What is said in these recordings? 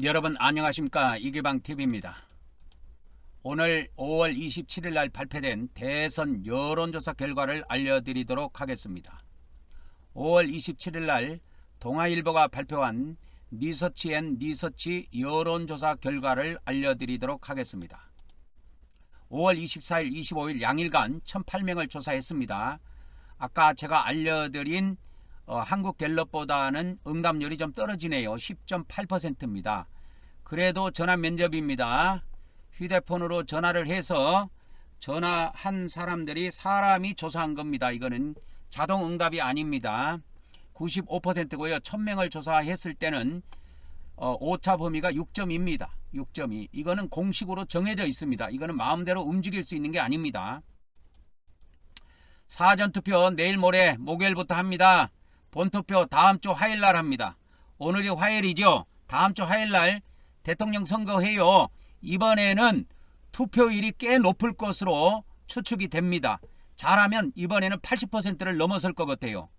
여러분 안녕하십니까, 이기방TV입니다. 오늘 5월 27일 날 발표된 대선 여론조사 결과를 알려드리도록 하겠습니다. 5월 27일 날 동아일보가 발표한 리서치 여론조사 결과를 알려드리도록 하겠습니다. 5월 24일 25일 양일간 1008명을 조사했습니다. 아까 제가 알려드린 한국갤럽보다는 응답률이 좀 떨어지네요. 10.8%입니다. 그래도 전화 면접입니다. 휴대폰으로 전화를 해서 전화한 사람이 조사한 겁니다. 이거는 자동 응답이 아닙니다. 95%고요. 1000명을 조사했을 때는 오차 범위가 6.2입니다. 6.2. 이거는 공식으로 정해져 있습니다. 이거는 마음대로 움직일 수 있는 게 아닙니다. 사전투표 내일 모레 목요일부터 합니다. 본투표 다음 주 화요일 날 합니다. 오늘이 화요일이죠. 다음 주 화요일 날 대통령 선거해요. 이번에는 투표율이 꽤 높을 것으로 추측이 됩니다. 잘하면 이번에는 80%를 넘어설 것 같아요.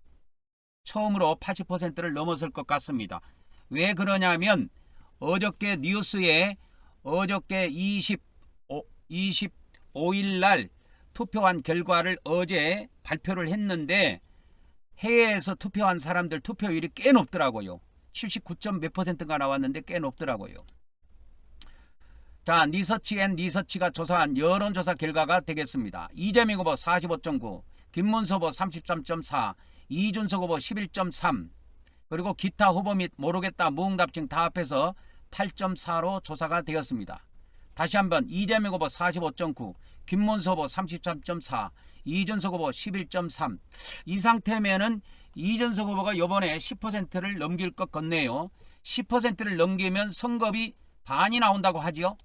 처음으로 80%를 넘어설 것 같습니다. 왜 그러냐면 어저께 뉴스에 어저께 25일 날 투표한 결과를 어제 발표를 했는데 해외에서 투표한 사람들 투표율이 꽤 높더라고요. 79점 몇 %가 나왔는데 꽤 높더라고요. 자, 리서치가 조사한 여론조사 결과가 되겠습니다. 이재명 후보 45.9, 김문수 후보 33.4, 이준석 후보 11.3, 그리고 기타 후보 및 모르겠다 무응답증 다 합해서 8.4로 조사가 되었습니다. 다시 한번 이재명 후보 45.9, 김문수 후보 33.4, 이준석 후보 11.3. 이 상태면은 이준석 후보가 이번에 10%를 넘길 것 같네요. 10%를 넘기면 선거비 반이 나온다고 하죠.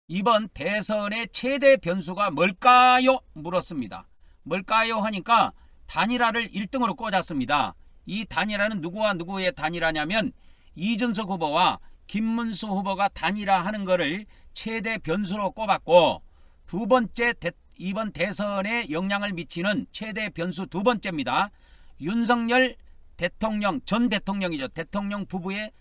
이번 대선의 최대 변수가 뭘까요? 물었습니다. 뭘까요? 하니까 단일화를 1등으로 꽂았습니다. 이 단일화는 누구와 누구의 단일화냐면 이준석 후보와 김문수 후보가 단일화하는 것을 최대 변수로 꼽았고, 두 번째 이번 대선에 영향을 미치는 최대 변수 두 번째입니다. 윤석열 대통령, 전 대통령이죠. 대통령 부부의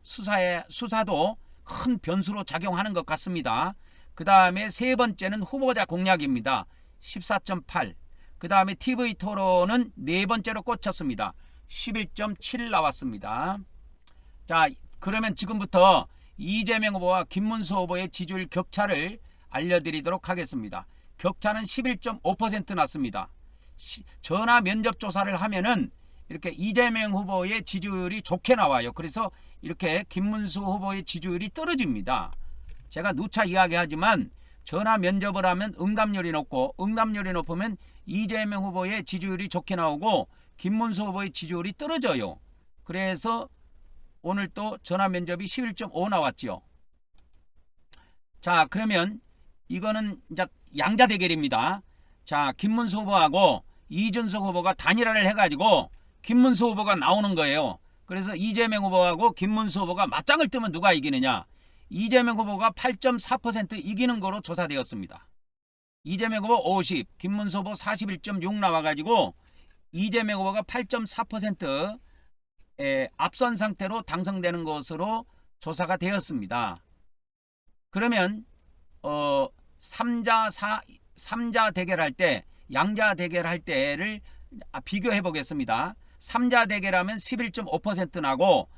수사도 큰 변수로 작용하는 것 같습니다. 그 다음에 세 번째는 후보자 공약입니다. 14.8. 그 다음에 TV 토론은 네 번째로 꽂혔습니다. 11.7 나왔습니다. 자, 그러면 지금부터 이재명 후보와 김문수 후보의 지지율 격차를 알려드리도록 하겠습니다. 격차는 11.5% 났습니다. 전화 면접 조사를 하면은 이렇게 이재명 후보의 지지율이 좋게 나와요. 그래서 이렇게 김문수 후보의 지지율이 떨어집니다. 제가 누차 이야기하지만 전화 면접을 하면 응답률이 높고, 응답률이 높으면 이재명 후보의 지지율이 좋게 나오고 김문수 후보의 지지율이 떨어져요. 그래서 오늘 또 전화 면접이 11.5 나왔죠. 자, 그러면 이거는 이제 양자 대결입니다. 자, 김문수 후보하고 이준석 후보가 단일화를 해가지고 김문수 후보가 나오는 거예요. 그래서 이재명 후보하고 김문수 후보가 맞짱을 뜨면 누가 이기느냐? 이재명 후보가 8.4% 이기는 거로 조사되었습니다. 이재명 후보 50, 김문수 후보 41.6 나와가지고 이재명 후보가 8.4%에 앞선 상태로 당선되는 것으로 조사가 되었습니다. 그러면 3자 대결할 때, 양자 대결할 때를 비교해 보겠습니다. 3자 대결하면 11.5% 나고,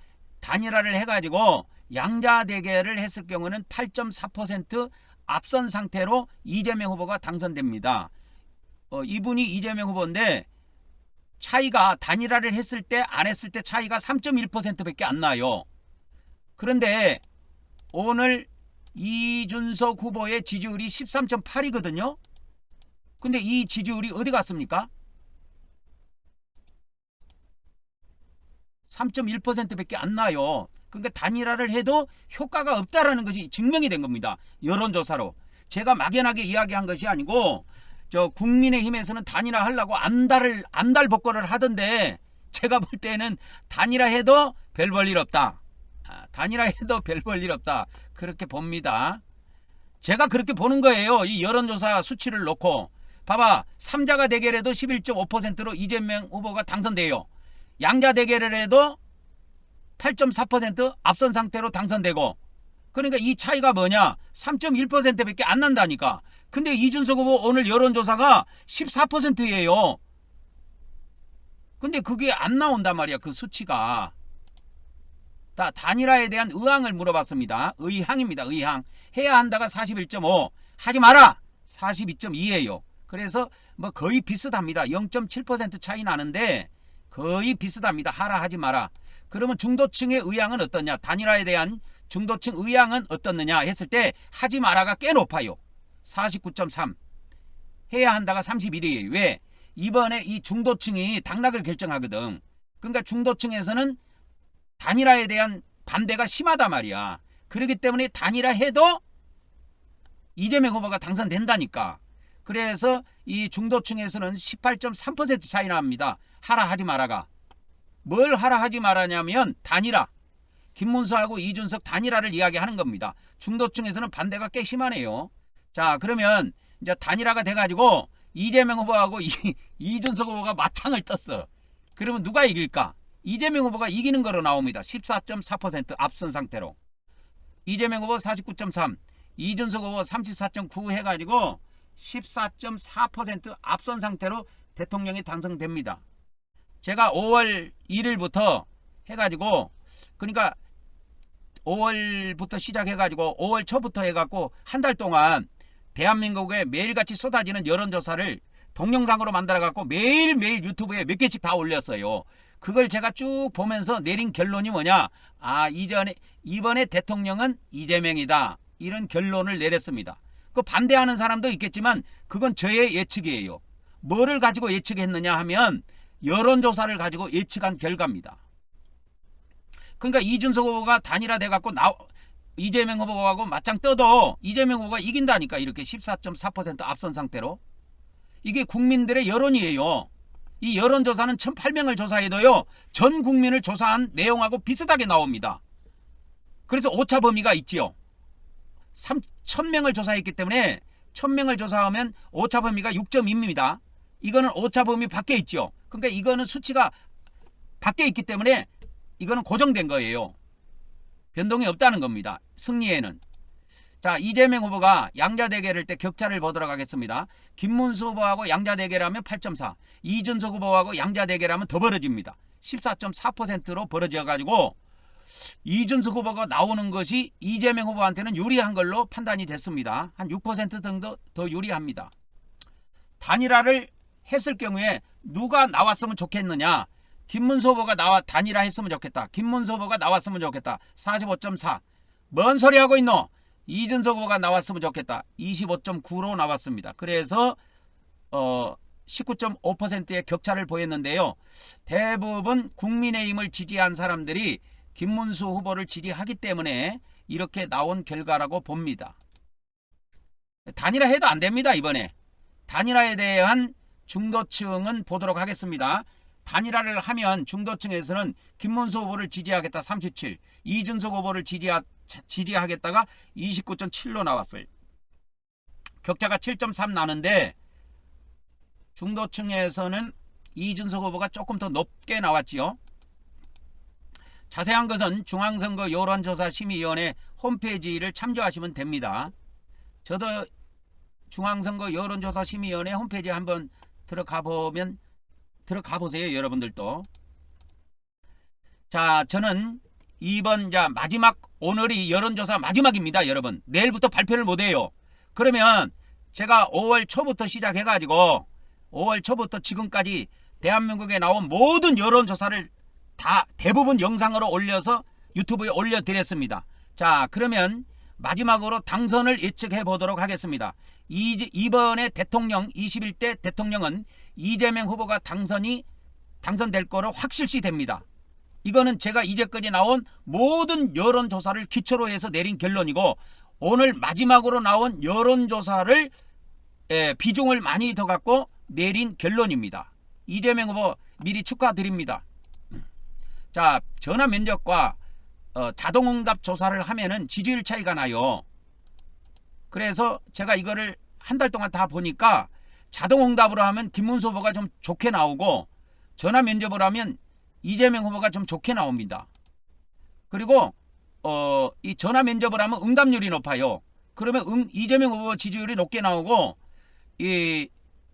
단일화를 해가지고 양자 대결을 했을 경우는 8.4% 앞선 상태로 이재명 후보가 당선됩니다. 이분이 이재명 후보인데 차이가 단일화를 했을 때 안 했을 때 차이가 3.1%밖에 안 나요. 그런데 오늘 이준석 후보의 지지율이 13.8이거든요. 근데 이 지지율이 어디 갔습니까? 3.1%밖에 안 나요. 그러니까 단일화를 해도 효과가 없다라는 것이 증명이 된 겁니다. 여론조사로. 제가 막연하게 이야기한 것이 아니고 국민의힘에서는 단일화 하려고 안달 복걸을 하던데, 제가 볼 때는 단일화해도 별 볼 일 없다. 단일화해도 별 볼 일 없다. 그렇게 봅니다. 제가 그렇게 보는 거예요. 이 여론조사 수치를 놓고. 봐봐. 3자가 대결해도 11.5%로 이재명 후보가 당선돼요. 양자 대결을 해도 8.4% 앞선 상태로 당선되고, 그러니까 이 차이가 뭐냐? 3.1%밖에 안 난다니까. 근데 이준석 후보 오늘 여론조사가 14%예요. 근데 그게 안 나온단 말이야, 그 수치가. 단일화에 대한 의향을 물어봤습니다. 의향입니다. 의향. 해야 한다가 41.5, 하지 마라 42.2예요. 그래서 뭐 거의 비슷합니다. 0.7% 차이 나는데 거의 비슷합니다. 하라 하지 마라. 그러면 중도층의 의향은 어떠냐? 단일화에 대한 중도층 의향은 어떻느냐 했을 때 하지 마라가 꽤 높아요. 49.3. 해야 한다가 31이에요. 왜? 이번에 이 중도층이 당락을 결정하거든. 그러니까 중도층에서는 단일화에 대한 반대가 심하단 말이야. 그렇기 때문에 단일화 해도 이재명 후보가 당선된다니까. 그래서 이 중도층에서는 18.3% 차이 납니다. 하라 하지 마라가. 뭘 하라 하지 마라냐면 단일화. 김문수하고 이준석 단일화를 이야기하는 겁니다. 중도층에서는 반대가 꽤 심하네요. 자, 그러면 이제 단일화가 돼가지고 이재명 후보하고 이준석 후보가 맞짱을 떴어. 그러면 누가 이길까? 이재명 후보가 이기는 거로 나옵니다. 14.4% 앞선 상태로. 이재명 후보 49.3, 이준석 후보 34.9 해가지고 14.4% 앞선 상태로 대통령이 당선됩니다. 제가 5월 1일부터 해가지고, 그러니까 5월부터 시작해가지고 5월 초부터 해갖고 한 달 동안 대한민국에 매일같이 쏟아지는 여론조사를 동영상으로 만들어갖고 매일매일 유튜브에 몇 개씩 다 올렸어요. 그걸 제가 쭉 보면서 내린 결론이 뭐냐? 이번에 대통령은 이재명이다. 이런 결론을 내렸습니다. 그 반대하는 사람도 있겠지만 그건 저의 예측이에요. 뭐를 가지고 예측했느냐 하면 여론조사를 가지고 예측한 결과입니다. 그러니까 이준석 후보가 단일화돼 갖고 이재명 후보하고 맞짱 떠도 이재명 후보가 이긴다니까. 이렇게 14.4% 앞선 상태로. 이게 국민들의 여론이에요. 이 여론조사는 1,800명을 조사해도요, 전 국민을 조사한 내용하고 비슷하게 나옵니다. 그래서 오차 범위가 있지요. 1,000명을 조사했기 때문에 1,000명을 조사하면 오차 범위가 6.2입니다. 이거는 오차 범위 밖에 있죠. 그러니까 이거는 수치가 밖에 있기 때문에 이거는 고정된 거예요. 변동이 없다는 겁니다. 승리에는. 자, 이재명 후보가 양자 대결할 때 격차를 보도록 하겠습니다. 김문수 후보하고 양자 대결하면 8.4, 이준석 후보하고 양자 대결하면 더 벌어집니다. 14.4%로 벌어져 가지고 이준석 후보가 나오는 것이 이재명 후보한테는 유리한 걸로 판단이 됐습니다. 한 6% 정도 더 유리합니다. 단일화를 했을 경우에 누가 나왔으면 좋겠느냐? 김문수 후보가 단일화 했으면 좋겠다. 김문수 후보가 나왔으면 좋겠다. 45.4. 뭔 소리 하고 있노? 이준석 후보가 나왔으면 좋겠다. 25.9로 나왔습니다. 그래서 19.5%의 격차를 보였는데요. 대부분 국민의힘을 지지한 사람들이 김문수 후보를 지지하기 때문에 이렇게 나온 결과라고 봅니다. 단일화 해도 안 됩니다. 이번에. 단일화에 대한 중도층은 보도록 하겠습니다. 단일화를 하면 중도층에서는 김문수 후보를 지지하겠다 37, 이준석 후보를 지지하겠다가 29.7로 나왔어요. 격차가 7.3 나는데 중도층에서는 이준석 후보가 조금 더 높게 나왔지요. 자세한 것은 중앙선거 여론조사심의위원회 홈페이지를 참조하시면 됩니다. 저도 중앙선거 여론조사심의위원회 홈페이지에 한번 들어가 보세요. 여러분들도. 자, 저는 이번 오늘이 여론조사 마지막입니다. 여러분, 내일부터 발표를 못해요. 그러면 제가 5월 초부터 시작해가지고 5월 초부터 지금까지 대한민국에 나온 모든 여론조사를 다 대부분 영상으로 올려서 유튜브에 올려드렸습니다. 자, 그러면 마지막으로 당선을 예측해 보도록 하겠습니다. 이번에 대통령 21대 대통령은 이재명 후보가 당선될 거로 확실시 됩니다. 이거는 제가 이제까지 나온 모든 여론조사를 기초로 해서 내린 결론이고, 오늘 마지막으로 나온 여론조사를 비중을 많이 더 갖고 내린 결론입니다. 이재명 후보 미리 축하드립니다. 자, 전화 면접과 자동응답 조사를 하면은 지지율 차이가 나요. 그래서 제가 이거를 한 달 동안 다 보니까 자동응답으로 하면 김문수 후보가 좀 좋게 나오고 전화 면접을 하면 이재명 후보가 좀 좋게 나옵니다. 그리고 이 전화 면접을 하면 응답률이 높아요. 그러면 이재명 후보 지지율이 높게 나오고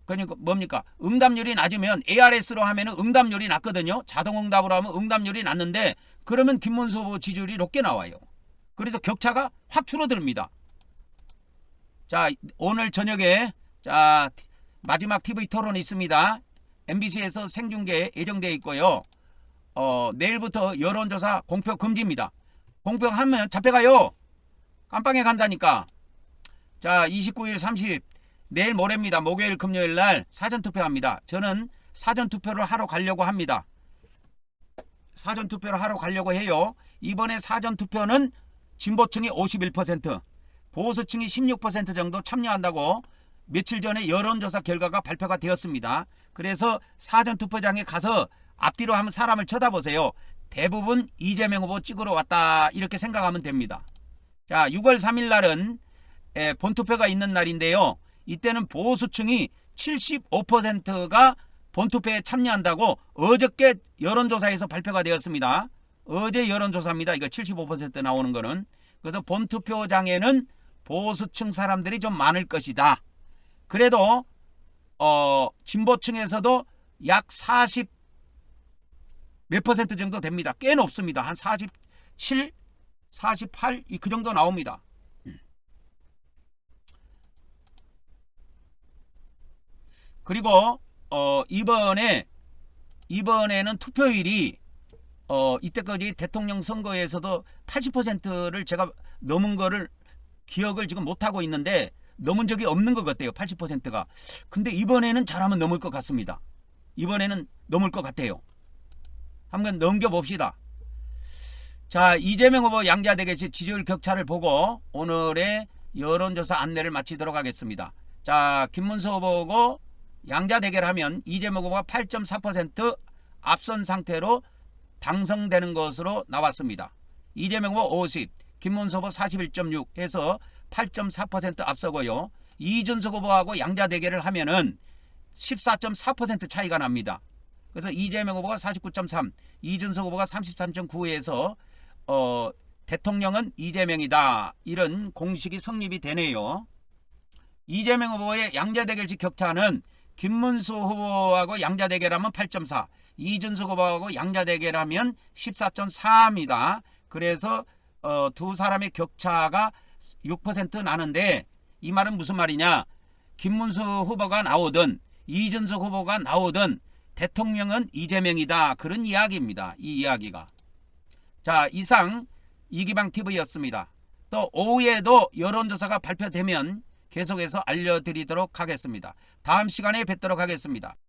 그러니까 뭡니까? 응답률이 낮으면 ARS로 하면은 응답률이 낮거든요. 자동 응답으로 하면 응답률이 낮는데 그러면 김문수 후보 지지율이 높게 나와요. 그래서 격차가 확 줄어듭니다. 자, 오늘 저녁에 자 마지막 TV 토론이 있습니다. MBC에서 생중계 예정되어 있고요. 내일부터 여론조사 공표 금지입니다. 공표하면 잡혀가요. 깜빵에 간다니까. 자, 29일 30 내일 모레입니다. 목요일 금요일 날 사전투표합니다. 저는 사전투표를 하러 가려고 합니다. 사전투표를 하러 가려고 해요. 이번에 사전투표는 진보층이 51%, 보수층이 16% 정도 참여한다고 며칠 전에 여론조사 결과가 발표가 되었습니다. 그래서 사전투표장에 가서 앞뒤로 한번 사람을 쳐다보세요. 대부분 이재명 후보 찍으러 왔다 이렇게 생각하면 됩니다. 자, 6월 3일 날은 본투표가 있는 날인데요. 이때는 보수층이 75%가 본투표에 참여한다고 어저께 여론조사에서 발표가 되었습니다. 어제 여론조사입니다. 이거 75% 나오는 거는. 그래서 본투표장에는 보수층 사람들이 좀 많을 것이다. 그래도 진보층에서도 약 40 몇 퍼센트 정도 됩니다. 꽤 높습니다. 한 47, 48 그 정도 나옵니다. 그리고 이번에는 투표율이 이때까지 대통령 선거에서도 80%를 제가 넘은 거를 기억을 지금 못하고 있는데 넘은 적이 없는 것 같아요. 80%가. 근데 이번에는 잘하면 넘을 것 같습니다. 이번에는 넘을 것 같아요. 한번 넘겨봅시다. 자, 이재명 후보 양자대결 지지율 격차를 보고 오늘의 여론조사 안내를 마치도록 하겠습니다. 자, 김문수 후보고 양자대결하면 이재명 후보가 8.4% 앞선 상태로 당선되는 것으로 나왔습니다. 이재명 후보 50, 김문수 후보 41.6 해서 8.4% 앞서고요. 이준석 후보하고 양자대결을 하면은 14.4% 차이가 납니다. 그래서 이재명 후보가 49.3, 이준석 후보가 33.9에서 대통령은 이재명이다. 이런 공식이 성립이 되네요. 이재명 후보의 양자대결식 격차는 김문수 후보하고 양자대결하면 8.4, 이준석 후보하고 양자대결하면 14.4입니다. 그래서 두 사람의 격차가 6% 나는데 이 말은 무슨 말이냐? 김문수 후보가 나오든 이준석 후보가 나오든 대통령은 이재명이다. 그런 이야기입니다. 이 이야기가. 자, 이상 이기방TV였습니다. 또 오후에도 여론조사가 발표되면 계속해서 알려드리도록 하겠습니다. 다음 시간에 뵙도록 하겠습니다.